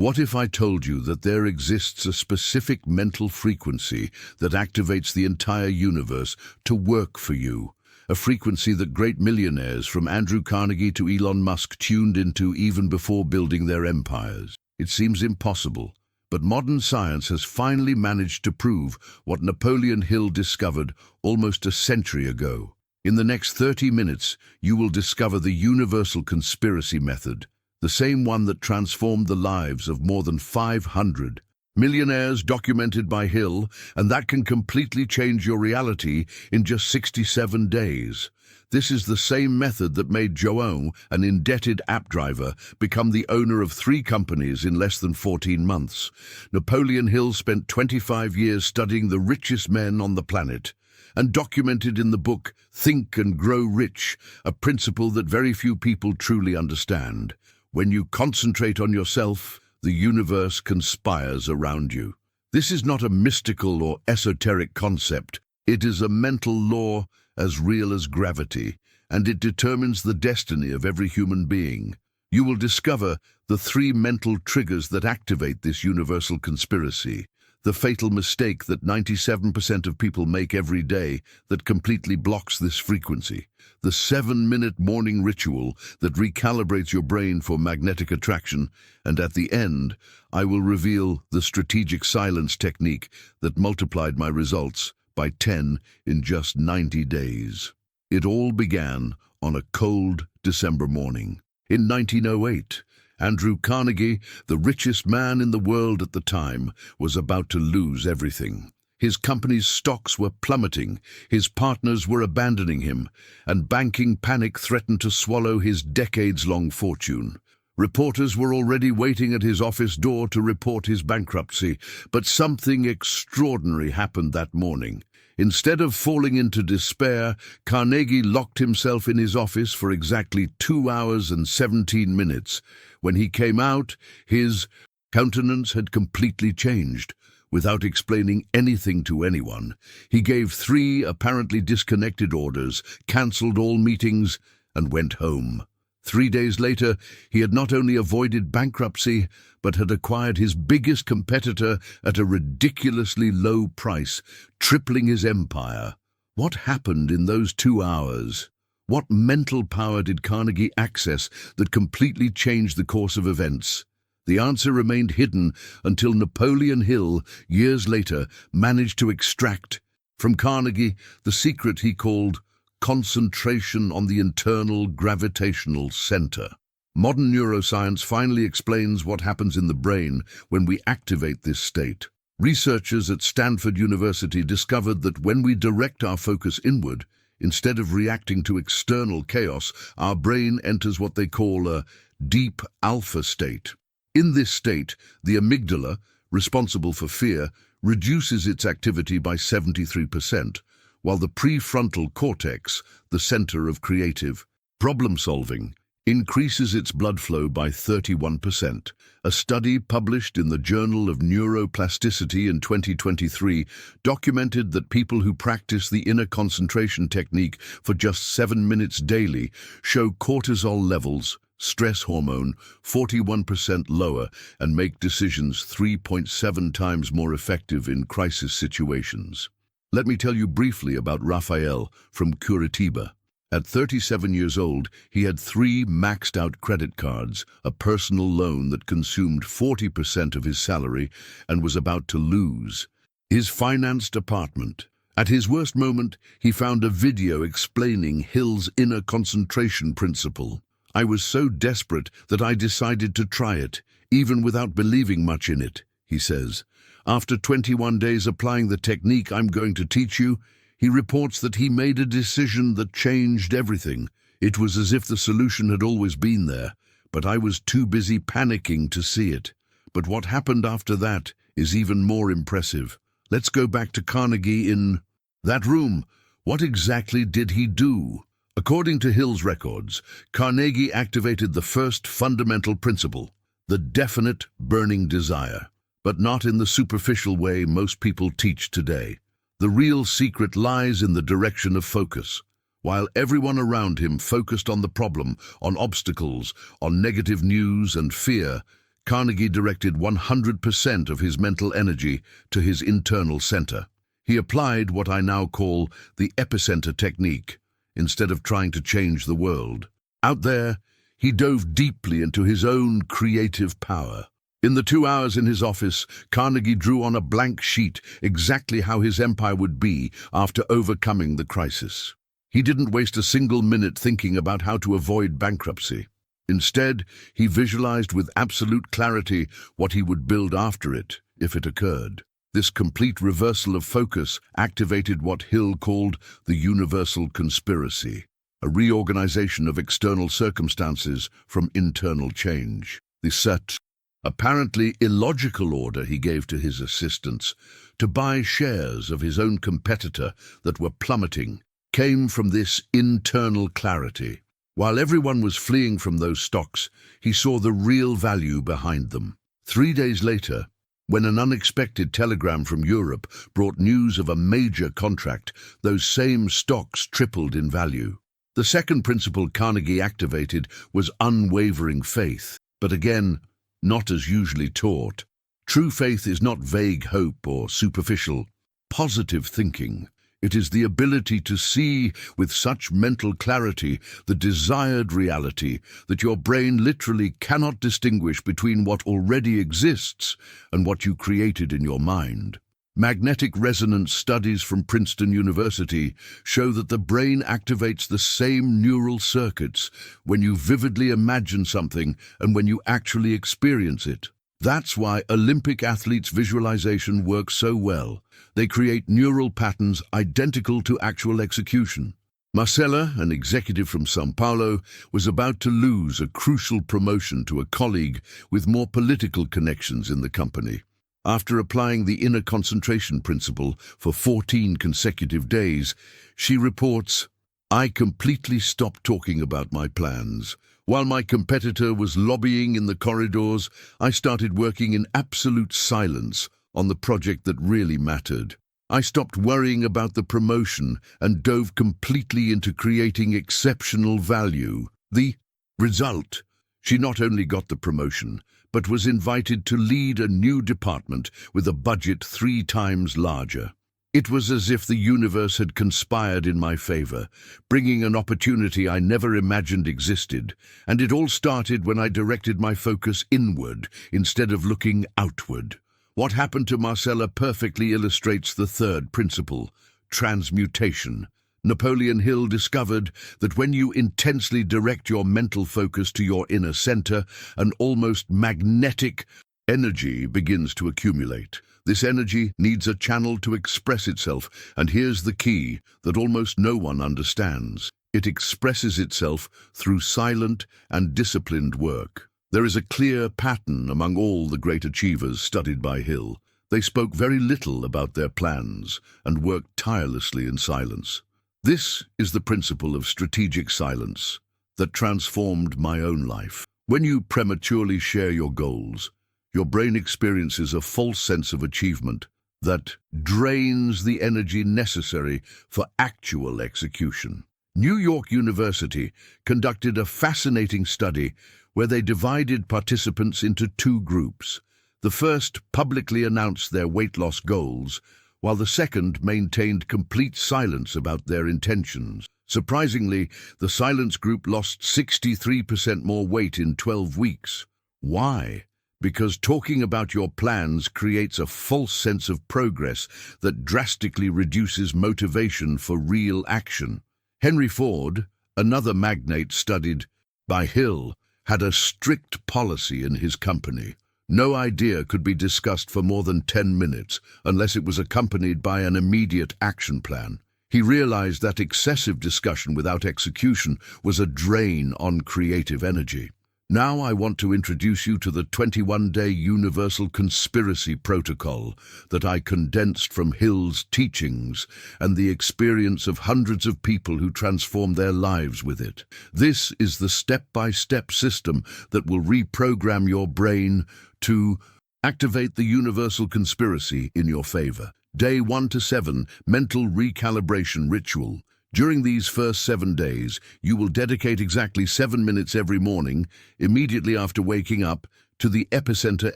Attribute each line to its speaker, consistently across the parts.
Speaker 1: What if I told you that there exists a specific mental frequency that activates the entire universe to work for you? A frequency that great millionaires from Andrew Carnegie to Elon Musk tuned into even before building their empires. It seems impossible, but modern science has finally managed to prove what Napoleon Hill discovered almost a century ago. In the next 30 minutes, you will discover the universal conspiracy method, the same one that transformed the lives of more than 500 millionaires documented by Hill, and that can completely change your reality in just 67 days. This is the same method that made João, an indebted app driver, become the owner of 3 companies in less than 14 months. Napoleon Hill spent 25 years studying the richest men on the planet and documented in the book Think and Grow Rich, a principle that very few people truly understand. When you concentrate on yourself, the universe conspires around you. This is not a mystical or esoteric concept. It is a mental law as real as gravity, and it determines the destiny of every human being. You will discover the 3 mental triggers that activate this universal conspiracy. The fatal mistake that 97% of people make every day that completely blocks this frequency. The 7-minute morning ritual that recalibrates your brain for magnetic attraction. And at the end, I will reveal the strategic silence technique that multiplied my results by 10 in just 90 days. It all began on a cold December morning. In 1908, Andrew Carnegie, the richest man in the world at the time, was about to lose everything. His company's stocks were plummeting, his partners were abandoning him, and banking panic threatened to swallow his decades-long fortune. Reporters were already waiting at his office door to report his bankruptcy, but something extraordinary happened that morning. Instead of falling into despair, Carnegie locked himself in his office for exactly 2 hours and 17 minutes. When he came out, his countenance had completely changed. Without explaining anything to anyone, he gave 3 apparently disconnected orders, cancelled all meetings, and went home. 3 days later, he had not only avoided bankruptcy, but had acquired his biggest competitor at a ridiculously low price, tripling his empire. What happened in those 2 hours? What mental power did Carnegie access that completely changed the course of events? The answer remained hidden until Napoleon Hill, years later, managed to extract from Carnegie the secret he called concentration on the internal gravitational center. Modern neuroscience finally explains what happens in the brain when we activate this state. Researchers at Stanford University discovered that when we direct our focus inward, instead of reacting to external chaos, our brain enters what they call a deep alpha state. In this state, the amygdala, responsible for fear, reduces its activity by 73%, while the prefrontal cortex, the center of creative problem-solving, increases its blood flow by 31%. A study published in the Journal of Neuroplasticity in 2023 documented that people who practice the inner concentration technique for just 7 minutes daily show cortisol levels, stress hormone, 41% lower and make decisions 3.7 times more effective in crisis situations. Let me tell you briefly about Rafael from Curitiba. At 37 years old, he had 3 maxed-out credit cards, a personal loan that consumed 40% of his salary and was about to lose his financed apartment. At his worst moment, he found a video explaining Hill's inner concentration principle. I was so desperate that I decided to try it, even without believing much in it, he says. After 21 days applying the technique I'm going to teach you, he reports that he made a decision that changed everything. It was as if the solution had always been there, but I was too busy panicking to see it. But what happened after that is even more impressive. Let's go back to Carnegie in that room. What exactly did he do? According to Hill's records, Carnegie activated the first fundamental principle, the definite burning desire. But not in the superficial way most people teach today. The real secret lies in the direction of focus. While everyone around him focused on the problem, on obstacles, on negative news and fear, Carnegie directed 100% of his mental energy to his internal center. He applied what I now call the epicenter technique, instead of trying to change the world. Out there, he dove deeply into his own creative power. In the 2 hours in his office, Carnegie drew on a blank sheet exactly how his empire would be after overcoming the crisis. He didn't waste a single minute thinking about how to avoid bankruptcy. Instead, he visualized with absolute clarity what he would build after it, if it occurred. This complete reversal of focus activated what Hill called the universal conspiracy, a reorganization of external circumstances from internal change. The set, apparently illogical order he gave to his assistants to buy shares of his own competitor that were plummeting came from this internal clarity. While everyone was fleeing from those stocks, he saw the real value behind them. 3 days later, when an unexpected telegram from Europe brought news of a major contract, those same stocks tripled in value. The second principle Carnegie activated was unwavering faith, but again, not as usually taught. True faith is not vague hope or superficial, positive thinking. It is the ability to see with such mental clarity the desired reality that your brain literally cannot distinguish between what already exists and what you created in your mind. Magnetic resonance studies from Princeton University show that the brain activates the same neural circuits when you vividly imagine something and when you actually experience it. That's why Olympic athletes' visualization works so well. They create neural patterns identical to actual execution. Marcella, an executive from São Paulo, was about to lose a crucial promotion to a colleague with more political connections in the company. After applying the inner concentration principle for 14 consecutive days, she reports, "I completely stopped talking about my plans. While my competitor was lobbying in the corridors, I started working in absolute silence on the project that really mattered. I stopped worrying about the promotion and dove completely into creating exceptional value." The result: she not only got the promotion, but was invited to lead a new department with a budget 3 times larger. It was as if the universe had conspired in my favor, bringing an opportunity I never imagined existed, and it all started when I directed my focus inward instead of looking outward. What happened to Marcella perfectly illustrates the third principle, transmutation. Napoleon Hill discovered that when you intensely direct your mental focus to your inner center, an almost magnetic energy begins to accumulate. This energy needs a channel to express itself, and here's the key that almost no one understands. It expresses itself through silent and disciplined work. There is a clear pattern among all the great achievers studied by Hill. They spoke very little about their plans and worked tirelessly in silence. This is the principle of strategic silence that transformed my own life. When you prematurely share your goals, your brain experiences a false sense of achievement that drains the energy necessary for actual execution. New York University conducted a fascinating study where they divided participants into 2 groups. The first publicly announced their weight loss goals, while the second maintained complete silence about their intentions. Surprisingly, the silence group lost 63% more weight in 12 weeks. Why? Because talking about your plans creates a false sense of progress that drastically reduces motivation for real action. Henry Ford, another magnate studied by Hill, had a strict policy in his company. No idea could be discussed for more than 10 minutes unless it was accompanied by an immediate action plan. He realized that excessive discussion without execution was a drain on creative energy. Now I want to introduce you to the 21-day Universal Conspiracy Protocol that I condensed from Hill's teachings and the experience of hundreds of people who transformed their lives with it. This is the step-by-step system that will reprogram your brain to activate the Universal Conspiracy in your favor. Day 1 to 7, Mental Recalibration Ritual. During these first 7 days, you will dedicate exactly 7 minutes every morning, immediately after waking up, to the epicenter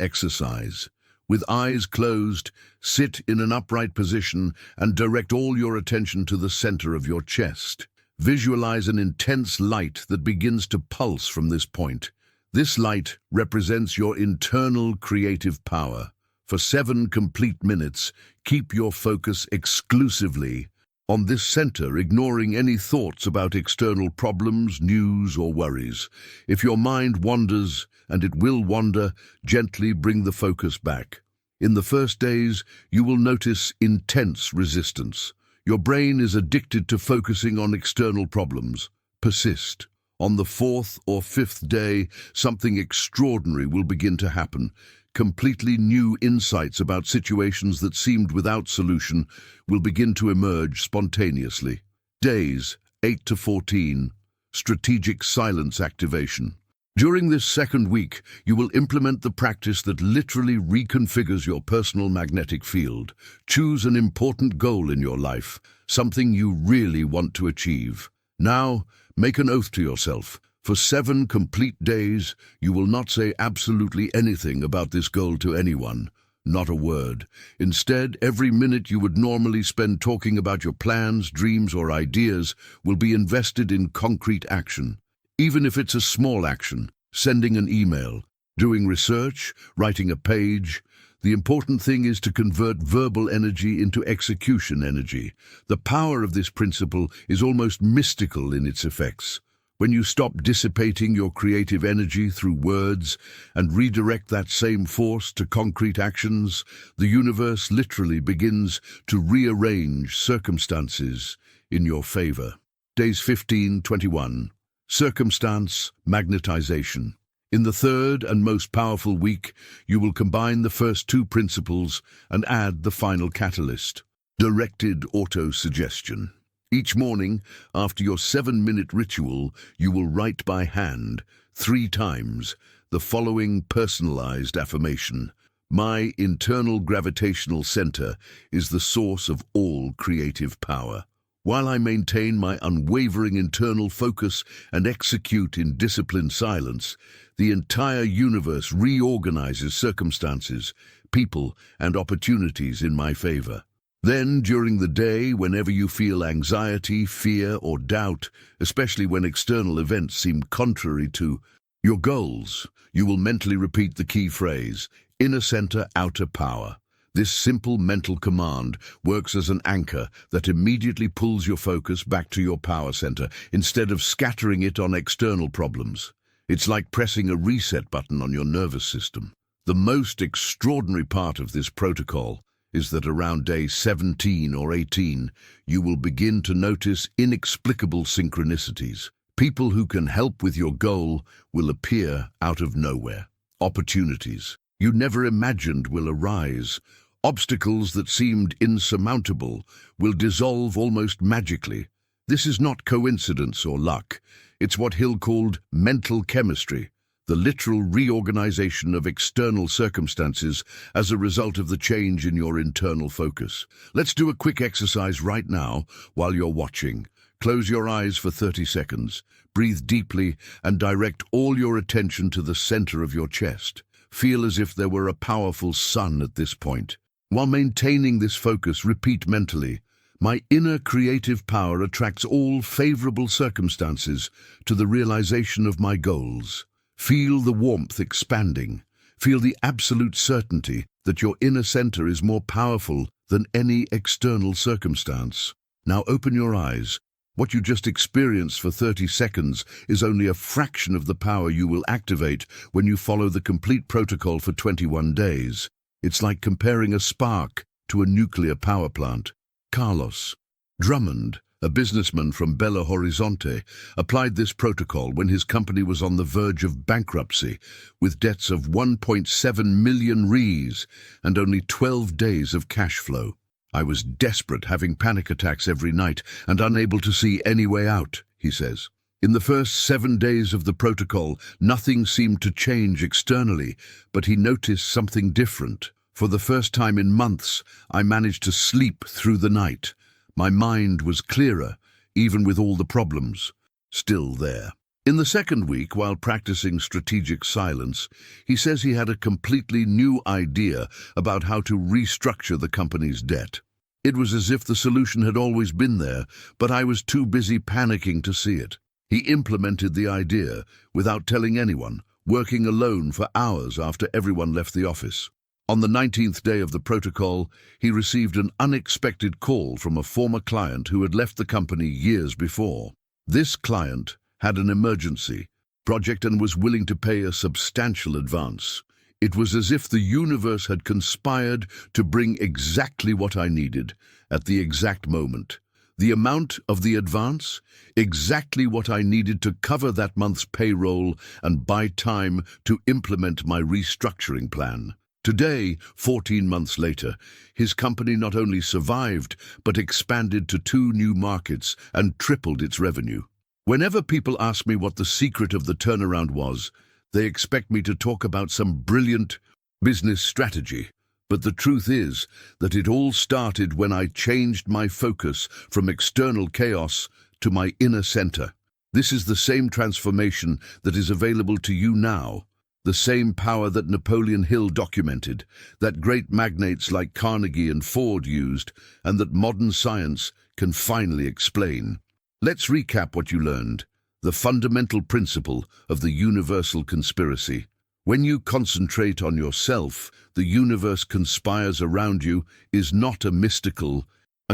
Speaker 1: exercise. With eyes closed, sit in an upright position and direct all your attention to the center of your chest. Visualize an intense light that begins to pulse from this point. This light represents your internal creative power. For 7 complete minutes, keep your focus exclusively on this center, ignoring any thoughts about external problems, news, or worries. If your mind wanders, and it will wander, gently bring the focus back. In the first days, you will notice intense resistance. Your brain is addicted to focusing on external problems. Persist. On the 4th or 5th day, something extraordinary will begin to happen. Completely new insights about situations that seemed without solution will begin to emerge spontaneously. Days 8 to 14. Strategic silence activation. During this second week, you will implement the practice that literally reconfigures your personal magnetic field. Choose an important goal in your life, something you really want to achieve. Now, make an oath to yourself. For 7 complete days, you will not say absolutely anything about this goal to anyone. Not a word. Instead, every minute you would normally spend talking about your plans, dreams, or ideas will be invested in concrete action. Even if it's a small action, sending an email, doing research, writing a page, the important thing is to convert verbal energy into execution energy. The power of this principle is almost mystical in its effects. When you stop dissipating your creative energy through words and redirect that same force to concrete actions, the universe literally begins to rearrange circumstances in your favor. Days 15-21. Circumstance magnetization. In the 3rd and most powerful week, you will combine the first 2 principles and add the final catalyst, directed auto-suggestion. Each morning, after your 7-minute ritual, you will write by hand 3 times the following personalized affirmation. My internal gravitational center is the source of all creative power. While I maintain my unwavering internal focus and execute in disciplined silence, the entire universe reorganizes circumstances, people, and opportunities in my favor. Then, during the day, whenever you feel anxiety, fear, or doubt, especially when external events seem contrary to your goals, you will mentally repeat the key phrase, inner center, outer power. This simple mental command works as an anchor that immediately pulls your focus back to your power center instead of scattering it on external problems. It's like pressing a reset button on your nervous system. The most extraordinary part of this protocol is that around day 17 or 18, you will begin to notice inexplicable synchronicities. People who can help with your goal will appear out of nowhere. Opportunities you never imagined will arise. Obstacles that seemed insurmountable will dissolve almost magically. This is not coincidence or luck. It's what Hill called mental chemistry, the literal reorganization of external circumstances as a result of the change in your internal focus. Let's do a quick exercise right now while you're watching. Close your eyes for 30 seconds, breathe deeply, and direct all your attention to the center of your chest. Feel as if there were a powerful sun at this point. While maintaining this focus, repeat mentally, my inner creative power attracts all favorable circumstances to the realization of my goals. Feel the warmth expanding. Feel the absolute certainty that your inner center is more powerful than any external circumstance. Now open your eyes. What you just experienced for 30 seconds is only a fraction of the power you will activate when you follow the complete protocol for 21 days. It's like comparing a spark to a nuclear power plant. Carlos Drummond, a businessman from Belo Horizonte, applied this protocol when his company was on the verge of bankruptcy, with debts of 1.7 million reais and only 12 days of cash flow. I was desperate, having panic attacks every night and unable to see any way out, he says. In the first 7 days of the protocol, nothing seemed to change externally, but he noticed something different. For the first time in months, I managed to sleep through the night. My mind was clearer, even with all the problems still there. In the second week, while practicing strategic silence, he says he had a completely new idea about how to restructure the company's debt. It was as if the solution had always been there, but I was too busy panicking to see it. He implemented the idea without telling anyone, working alone for hours after everyone left the office. On the 19th day of the protocol, he received an unexpected call from a former client who had left the company years before. This client had an emergency project and was willing to pay a substantial advance. It was as if the universe had conspired to bring exactly what I needed at the exact moment. The amount of the advance, exactly what I needed to cover that month's payroll and buy time to implement my restructuring plan. Today, 14 months later, his company not only survived, but expanded to 2 new markets and tripled its revenue. Whenever people ask me what the secret of the turnaround was, they expect me to talk about some brilliant business strategy. But the truth is that it all started when I changed my focus from external chaos to my inner center. This is the same transformation that is available to you now, the same power that Napoleon Hill documented, that great magnates like Carnegie and Ford used, and that modern science can finally explain. Let's recap what you learned. The fundamental principle of the universal conspiracy. When you concentrate on yourself, the universe conspires around you is not a mystical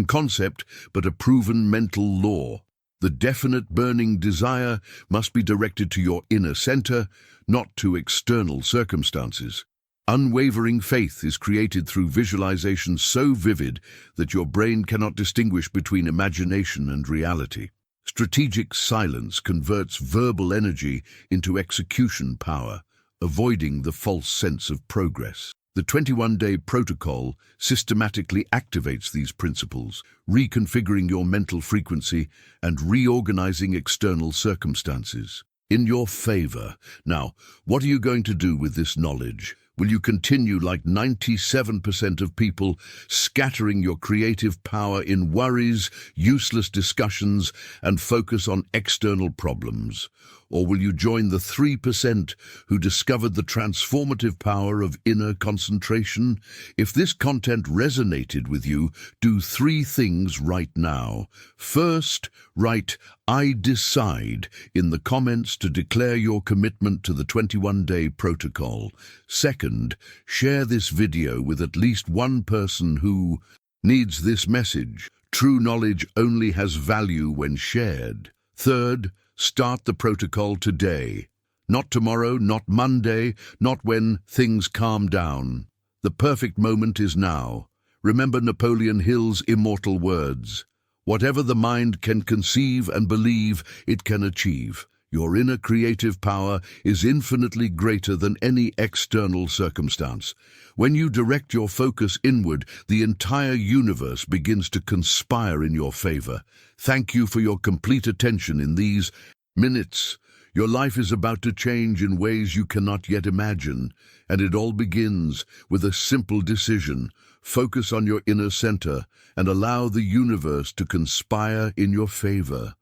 Speaker 1: concept, but a proven mental law. The definite burning desire must be directed to your inner center, not to external circumstances. Unwavering faith is created through visualization so vivid that your brain cannot distinguish between imagination and reality. Strategic silence converts verbal energy into execution power, avoiding the false sense of progress. The 21-day protocol systematically activates these principles, reconfiguring your mental frequency and reorganizing external circumstances in your favor. Now, what are you going to do with this knowledge? Will you continue like 97% of people, scattering your creative power in worries, useless discussions, and focus on external problems? Or will you join the 3% who discovered the transformative power of inner concentration? If this content resonated with you, do 3 things right now. First, write "I decide" in the comments to declare your commitment to the 21-day protocol. Second, share this video with at least one person who needs this message. True knowledge only has value when shared. Third, start the protocol today. Not tomorrow, not Monday, not when things calm down. The perfect moment is now. Remember Napoleon Hill's immortal words. Whatever the mind can conceive and believe, it can achieve. Your inner creative power is infinitely greater than any external circumstance. When you direct your focus inward, the entire universe begins to conspire in your favor. Thank you for your complete attention in these minutes. Your life is about to change in ways you cannot yet imagine, and it all begins with a simple decision. Focus on your inner center and allow the universe to conspire in your favor.